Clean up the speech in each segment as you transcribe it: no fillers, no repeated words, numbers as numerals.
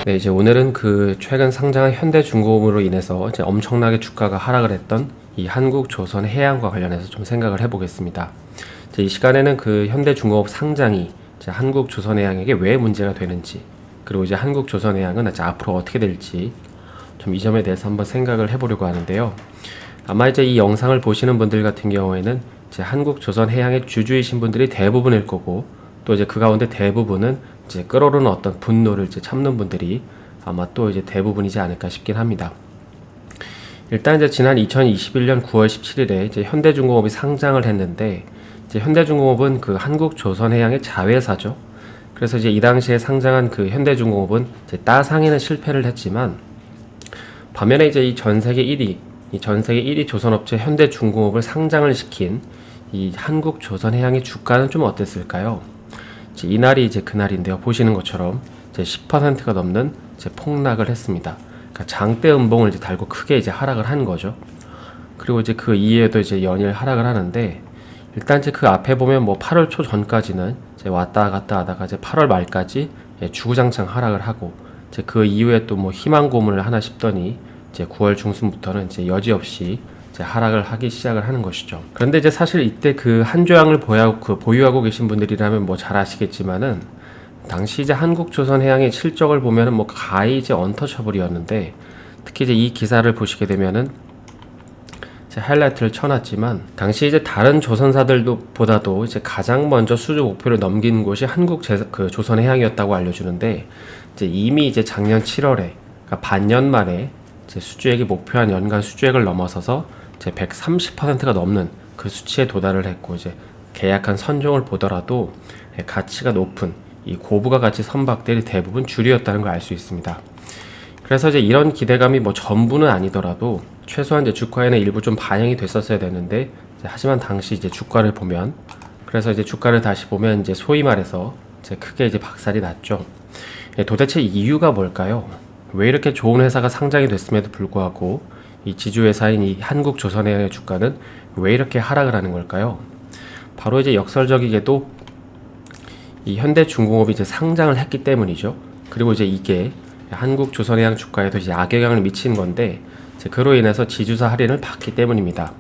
네, 이제 오늘은 그 최근 상장한 현대중공업으로 인해서 이제 엄청나게 주가가 하락을 했던 이 한국조선해양과 관련해서 좀 생각을 해보겠습니다. 이제 이 시간에는 그 현대중공업 상장이 이제 한국조선해양에게 왜 문제가 되는지, 그리고 이제 한국조선해양은 이제 앞으로 어떻게 될지 좀 이 점에 대해서 한번 생각을 해보려고 하는데요. 아마 이제 이 영상을 보시는 분들 같은 경우에는 이제 한국조선해양의 주주이신 분들이 대부분일 거고, 또 이제 그 가운데 대부분은 이제 끓어오르는 어떤 분노를 이제 참는 분들이 아마 또 이제 대부분이지 않을까 싶긴 합니다. 일단 이제 지난 2021년 9월 17일에 이제 현대중공업이 상장을 했는데, 이제 현대중공업은 그 한국조선해양의 자회사죠. 그래서 이제 이 당시에 상장한 그 현대중공업은 이제 따상에는 실패를 했지만, 반면에 이제 이 전 세계 1위 조선업체 현대중공업을 상장을 시킨 이 한국조선해양의 주가는 좀 어땠을까요? 이날이 이제 그날인데요. 보시는 것처럼 이제 10%가 넘는 이제 폭락을 했습니다. 그러니까 장대 음봉을 이제 달고 크게 이제 하락을 한 거죠. 그리고 이제 그 이후에도 이제 연일 하락을 하는데, 일단 이제 그 앞에 보면 뭐 8월 초 전까지는 이제 왔다 갔다 하다가 이제 8월 말까지 주구장창 하락을 하고, 이제 그 이후에 또 뭐 희망 고문을 하나 싶더니 이제 9월 중순부터는 이제 여지없이 이제 하락을 하기 시작을 하는 것이죠. 그런데 이제 사실 이때 그 한조양을 보유하고 계신 분들이라면 뭐 잘 아시겠지만은, 당시 이제 한국조선해양의 실적을 보면은 뭐 가히 이제 언터처블이었는데, 특히 이제 이 기사를 보시게 되면은 제 하이라이트를 쳐놨지만, 당시 이제 다른 조선사들보다도 이제 가장 먼저 수주 목표를 넘긴 곳이 조선해양이었다고 알려주는데, 이제 이미 이제 작년 7월에 그러니까 반년 만에 이제 수주액이 목표한 연간 수주액을 넘어서서 이제 130%가 넘는 그 수치에 도달을 했고, 이제 계약한 선종을 보더라도 가치가 높은 이 고부가 가치 선박들이 대부분 주류였다는 걸 알 수 있습니다. 그래서 이제 이런 기대감이 뭐 전부는 아니더라도 최소한 이제 주가에는 일부 좀 반영이 됐었어야 되는데, 하지만 당시 이제 주가를 보면, 그래서 이제 주가를 다시 보면 이제 소위 말해서 이제 크게 이제 박살이 났죠. 도대체 이유가 뭘까요? 왜 이렇게 좋은 회사가 상장이 됐음에도 불구하고 이 지주회사인 이 한국조선해양의 주가는 왜 이렇게 하락을 하는 걸까요? 바로 이제 역설적이게도 이 현대중공업이 이제 상장을 했기 때문이죠. 그리고 이제 이게 한국조선해양 주가에도 이제 악영향을 미치는 건데, 이제 그로 인해서 지주사 할인을 받기 때문입니다.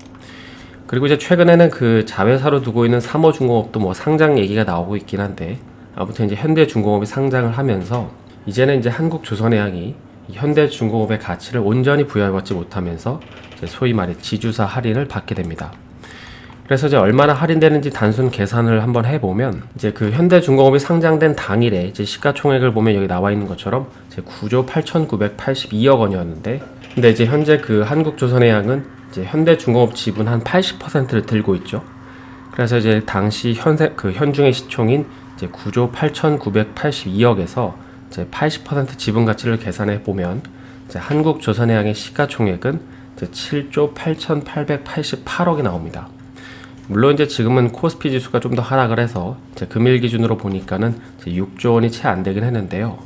그리고 이제 최근에는 그 자회사로 두고 있는 삼호중공업도 뭐 상장 얘기가 나오고 있긴 한데, 아무튼 이제 현대중공업이 상장을 하면서 이제는 이제 한국조선해양이 현대중공업의 가치를 온전히 부여받지 못하면서 이제 소위 말해 지주사 할인을 받게 됩니다. 그래서 이제 얼마나 할인되는지 단순 계산을 한번 해보면, 이제 그 현대중공업이 상장된 당일에 이제 시가총액을 보면 여기 나와 있는 것처럼 이제 9조 8,982억 원이었는데, 근데 이제 현재 그 한국조선해양은 이제 현대중공업 지분 한 80%를 들고 있죠. 그래서 이제 당시 현중의 시총인 이제 9조 8,982억에서 이제 80% 지분 가치를 계산해 보면, 이제 한국조선해양의 시가총액은 이제 7조 8,888억이 나옵니다. 물론 이제 지금은 코스피 지수가 좀 더 하락을 해서 이제 금일 기준으로 보니까는 이제 6조 원이 채 안 되긴 했는데요.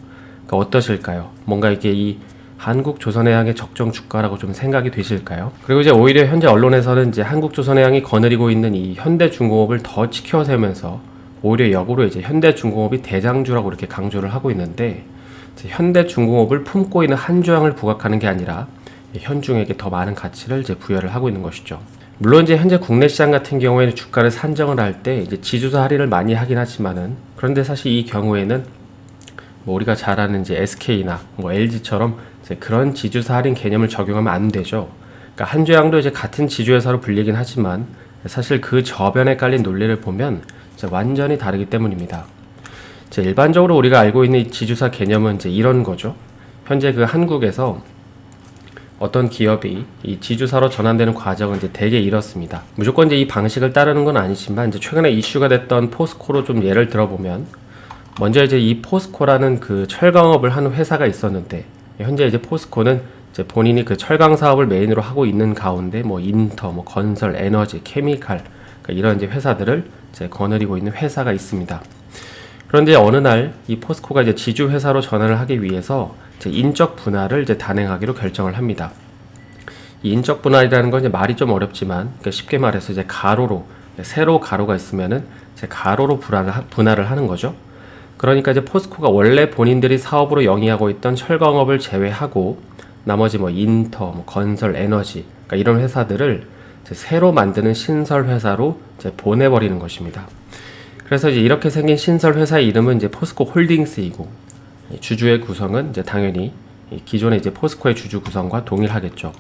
그러니까 어떠실까요? 뭔가 이게 이 한국조선해양의 적정 주가라고 좀 생각이 되실까요? 그리고 이제 오히려 현재 언론에서는 이제 한국조선해양이 거느리고 있는 이 현대중공업을 더 치켜세우면서 오히려 역으로 이제 현대중공업이 대장주라고 이렇게 강조를 하고 있는데, 이제 현대중공업을 품고 있는 한조양을 부각하는 게 아니라 현중에게 더 많은 가치를 이제 부여를 하고 있는 것이죠. 물론 이제 현재 국내 시장 같은 경우에는 주가를 산정을 할 때 이제 지주사 할인을 많이 하긴 하지만은, 그런데 사실 이 경우에는 뭐 우리가 잘 아는 이제 SK나 뭐 LG처럼 이제 그런 지주사 할인 개념을 적용하면 안 되죠. 그러니까 한조양도 이제 같은 지주회사로 불리긴 하지만, 사실 그 저변에 깔린 논리를 보면 이제 완전히 다르기 때문입니다. 이제 일반적으로 우리가 알고 있는 이 지주사 개념은 이제 이런 거죠. 현재 그 한국에서 어떤 기업이 이 지주사로 전환되는 과정은 이제 대개 이렇습니다. 무조건 이제 이 방식을 따르는 건 아니지만, 이제 최근에 이슈가 됐던 포스코로 좀 예를 들어보면, 먼저 이제 이 포스코라는 그 철강업을 하는 회사가 있었는데, 현재 이제 포스코는 이제 본인이 그 철강 사업을 메인으로 하고 있는 가운데 뭐 인터, 뭐 건설, 에너지, 케미칼, 그러니까 이런 이제 회사들을 이제 거느리고 있는 회사가 있습니다. 그런데 어느 날 이 포스코가 이제 지주 회사로 전환을 하기 위해서 이제 인적 분할을 이제 단행하기로 결정을 합니다. 이 인적 분할이라는 건 이제 말이 좀 어렵지만, 그러니까 쉽게 말해서 이제 가로로 세로 가로가 있으면은 이제 가로로 분할을 하는 거죠. 그러니까 이제 포스코가 원래 본인들이 사업으로 영위하고 있던 철강업을 제외하고 나머지 뭐 인터, 뭐 건설, 에너지, 그러니까 이런 회사들을 이제 새로 만드는 신설 회사로 이제 보내버리는 것입니다. 그래서 이제 이렇게 생긴 신설 회사의 이름은 이제 포스코 홀딩스이고, 주주의 구성은 이제 당연히 기존의 이제 포스코의 주주 구성과 동일하겠죠.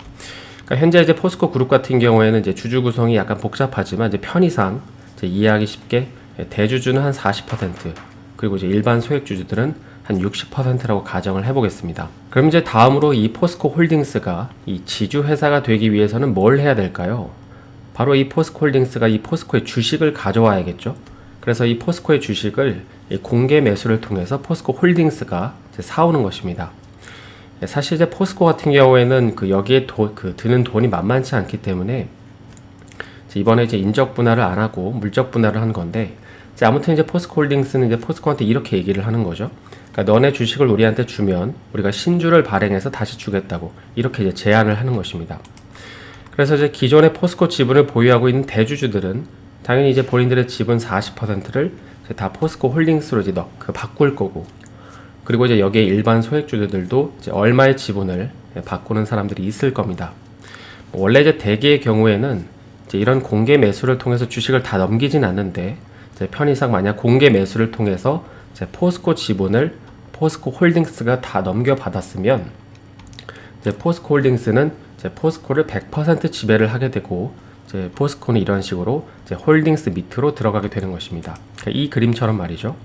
그러니까 현재 이제 포스코 그룹 같은 경우에는 이제 주주 구성이 약간 복잡하지만 이제 편의상 이제 이해하기 쉽게 대주주는 한 40%, 그리고 이제 일반 소액 주주들은 한 60%라고 가정을 해보겠습니다. 그럼 이제 다음으로 이 포스코 홀딩스가 이 지주 회사가 되기 위해서는 뭘 해야 될까요? 바로 이 포스코 홀딩스가 이 포스코의 주식을 가져와야겠죠. 그래서 이 포스코의 주식을 이 공개 매수를 통해서 포스코 홀딩스가 이제 사오는 것입니다. 사실 이제 포스코 같은 경우에는 그 여기에 드는 돈이 만만치 않기 때문에 이번에 이제 인적 분할을 안 하고 물적 분할을 한 건데, 아무튼 이제 포스코 홀딩스는 이제 포스코한테 이렇게 얘기를 하는 거죠. 그러니까 너네 주식을 우리한테 주면 우리가 신주를 발행해서 다시 주겠다고 이렇게 이제 제안을 하는 것입니다. 그래서 이제 기존의 포스코 지분을 보유하고 있는 대주주들은 당연히 이제 본인들의 지분 40%를 이제 다 포스코 홀딩스로 이제 바꿀 거고, 그리고 이제 여기에 일반 소액주주들도 이제 얼마의 지분을 바꾸는 사람들이 있을 겁니다. 원래 이제 대개의 경우에는 이제 이런 공개 매수를 통해서 주식을 다 넘기진 않는데, 편의상 만약 공개 매수를 통해서 이제 포스코 지분을 포스코 홀딩스가 다 넘겨받았으면 이제 포스코 홀딩스는 이제 포스코를 100% 지배를 하게 되고, 이제 포스코는 이런 식으로 이제 홀딩스 밑으로 들어가게 되는 것입니다. 그러니까 이 그림처럼 말이죠.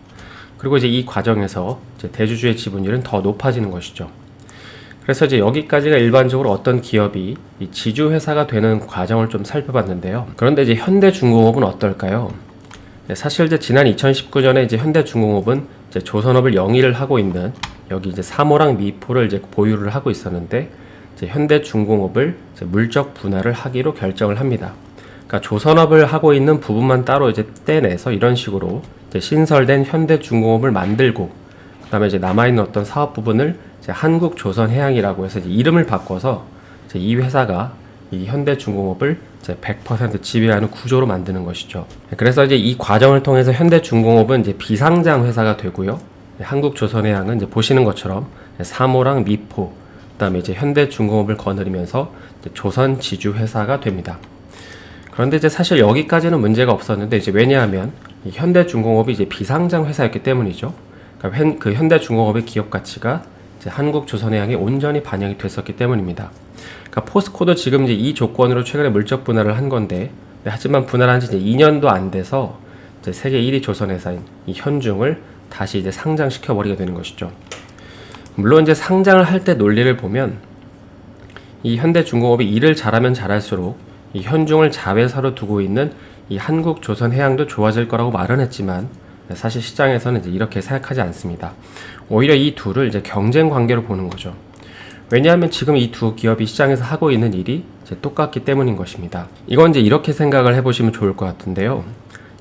그리고 이제 이 과정에서 이제 대주주의 지분율은 더 높아지는 것이죠. 그래서 이제 여기까지가 일반적으로 어떤 기업이 이 지주 회사가 되는 과정을 좀 살펴봤는데요. 그런데 이제 현대중공업은 어떨까요? 사실 이제 지난 2019년에 이제 현대중공업은 이제 조선업을 영위를 하고 있는 여기 이제 사모랑 미포를 이제 보유를 하고 있었는데, 이제 현대중공업을 이제 물적 분할을 하기로 결정을 합니다. 그러니까 조선업을 하고 있는 부분만 따로 이제 떼내서 이런 식으로 이제 신설된 현대중공업을 만들고, 그다음에 이제 남아있는 어떤 사업 부분을 이제 한국조선해양이라고 해서 이제 이름을 바꿔서 이제 이 회사가 이 현대중공업을 이제 100% 지배하는 구조로 만드는 것이죠. 그래서 이제 이 과정을 통해서 현대중공업은 이제 비상장 회사가 되고요. 한국조선해양은 이제 보시는 것처럼 사모랑 미포, 그다음에 이제 현대중공업을 거느리면서 이제 조선 지주 회사가 됩니다. 그런데 이제 사실 여기까지는 문제가 없었는데, 이제 왜냐하면 이 현대중공업이 이제 비상장 회사였기 때문이죠. 그러니까 그 현대중공업의 기업 가치가 이제 한국조선해양에 온전히 반영이 됐었기 때문입니다. 그러니까 포스코도 지금 이제 이 조건으로 최근에 물적 분할을 한 건데, 하지만 분할한 지 이제 2년도 안 돼서 이제 세계 1위 조선회사인 이 현중을 다시 이제 상장시켜 버리게 되는 것이죠. 물론 이제 상장을 할 때 논리를 보면 이 현대중공업이 일을 잘하면 잘할수록 이 현중을 자회사로 두고 있는 이 한국조선해양도 좋아질 거라고 말은 했지만, 사실 시장에서는 이제 이렇게 생각하지 않습니다. 오히려 이 둘을 이제 경쟁 관계로 보는 거죠. 왜냐하면 지금 이 두 기업이 시장에서 하고 있는 일이 이제 똑같기 때문인 것입니다. 이건 이제 이렇게 생각을 해보시면 좋을 것 같은데요.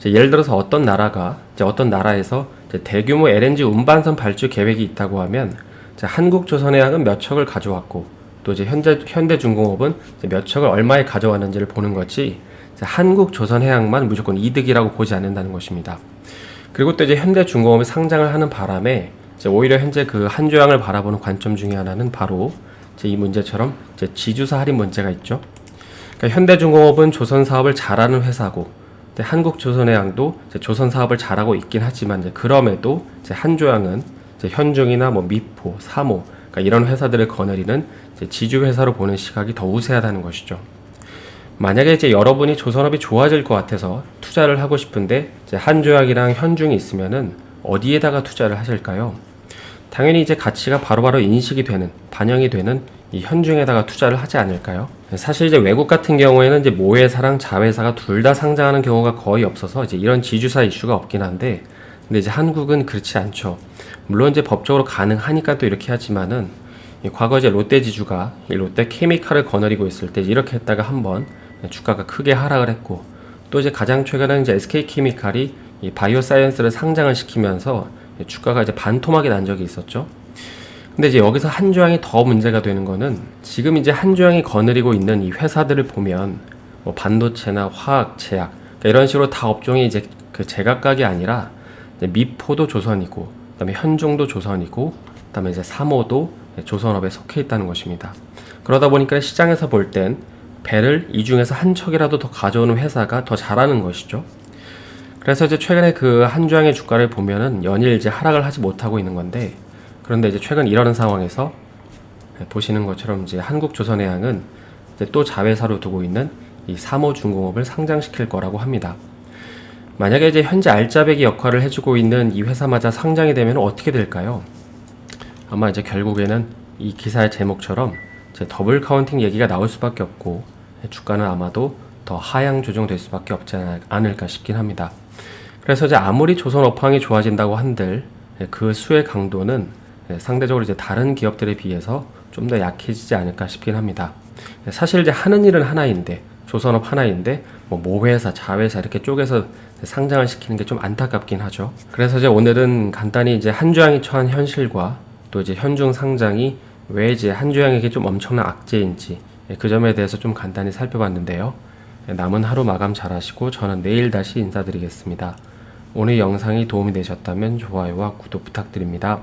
예를 들어서 어떤 나라에서 이제 대규모 LNG 운반선 발주 계획이 있다고 하면 한국조선해양은 몇 척을 가져왔고, 또 이제 현대중공업은 이제 몇 척을 얼마에 가져왔는지를 보는 거지, 한국조선해양만 무조건 이득이라고 보지 않는다는 것입니다. 그리고 또 이제 현대중공업이 상장을 하는 바람에 이제 오히려 현재 그 한조양을 바라보는 관점 중에 하나는 바로 이제 이 문제처럼 이제 지주사 할인 문제가 있죠. 그러니까 현대중공업은 조선 사업을 잘하는 회사고, 한국조선해양도 이제 조선 사업을 잘하고 있긴 하지만 이제 그럼에도 이제 한조양은 이제 현중이나 뭐 미포, 사모, 그러니까 이런 회사들을 거느리는 이제 지주 회사로 보는 시각이 더 우세하다는 것이죠. 만약에 이제 여러분이 조선업이 좋아질 것 같아서 투자를 하고 싶은데 이제 한조양이랑 현중이 있으면은 어디에다가 투자를 하실까요? 당연히 이제 가치가 바로바로 인식이 되는, 반영이 되는 이 현중에다가 투자를 하지 않을까요? 사실 이제 외국 같은 경우에는 이제 모회사랑 자회사가 둘 다 상장하는 경우가 거의 없어서 이제 이런 지주사 이슈가 없긴 한데, 근데 이제 한국은 그렇지 않죠. 물론 이제 법적으로 가능하니까 또 이렇게 하지만은, 과거 이제 롯데지주가 이 롯데케미칼을 거느리고 있을 때 이렇게 했다가 한번 주가가 크게 하락을 했고, 또 이제 가장 최근에는 이제 SK케미칼이 이 바이오사이언스를 상장을 시키면서 주가가 이제 반토막이 난 적이 있었죠. 근데 이제 여기서 한조양이 더 문제가 되는 거는, 지금 이제 한조양이 거느리고 있는 이 회사들을 보면 뭐 반도체나 화학, 제약, 그러니까 이런 식으로 다 업종이 이제 그 제각각이 아니라 이제 미포도 조선이고, 그다음에 현종도 조선이고, 그다음에 이제 삼호도 조선업에 속해 있다는 것입니다. 그러다 보니까 시장에서 볼 땐 배를 이 중에서 한 척이라도 더 가져오는 회사가 더 잘하는 것이죠. 그래서 이제 최근에 그 한주항의 주가를 보면은 연일 이제 하락을 하지 못하고 있는 건데, 그런데 이제 최근 이러는 상황에서 보시는 것처럼 이제 한국조선해양은 이제 또 자회사로 두고 있는 이 삼호중공업을 상장시킬 거라고 합니다. 만약에 이제 현재 알짜배기 역할을 해주고 있는 이 회사마저 상장이 되면 어떻게 될까요? 아마 이제 결국에는 이 기사의 제목처럼 이제 더블 카운팅 얘기가 나올 수밖에 없고, 주가는 아마도 더 하향 조정될 수밖에 없지 않을까 싶긴 합니다. 그래서 이제 아무리 조선 업황이 좋아진다고 한들 그 수의 강도는 상대적으로 이제 다른 기업들에 비해서 좀 더 약해지지 않을까 싶긴 합니다. 사실 이제 하는 일은 하나인데, 조선업 하나인데 뭐 모회사, 자회사 이렇게 쪼개서 상장을 시키는 게 좀 안타깝긴 하죠. 그래서 이제 오늘은 간단히 이제 한주항이 처한 현실과 또 이제 현중 상장이 왜 이제 한주항에게 좀 엄청난 악재인지 그 점에 대해서 좀 간단히 살펴봤는데요. 남은 하루 마감 잘 하시고 저는 내일 다시 인사드리겠습니다. 오늘 영상이 도움이 되셨다면 좋아요와 구독 부탁드립니다.